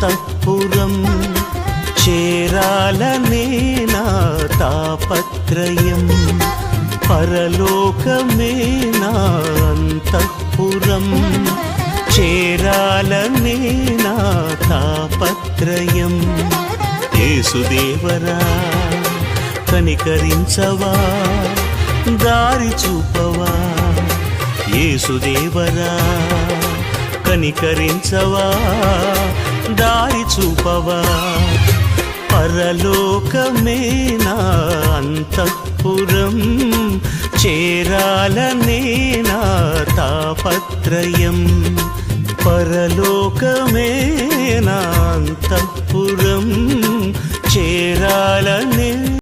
అంతఃపురం చేరాలనే నా తాపత్రయం పరలోకమే నా అంతఃపురం చేరాలనే నా తాపత్రయం యేసుదేవరా కనికరించవా దారి చూపవా యేసుదేవరా కనికరించవా దారి చూపవా పరలోకమే నా అంతఃపురం చేరాలనే నా తాపత్రయం పరలోకమే నా అంతఃపురం చేరాలనే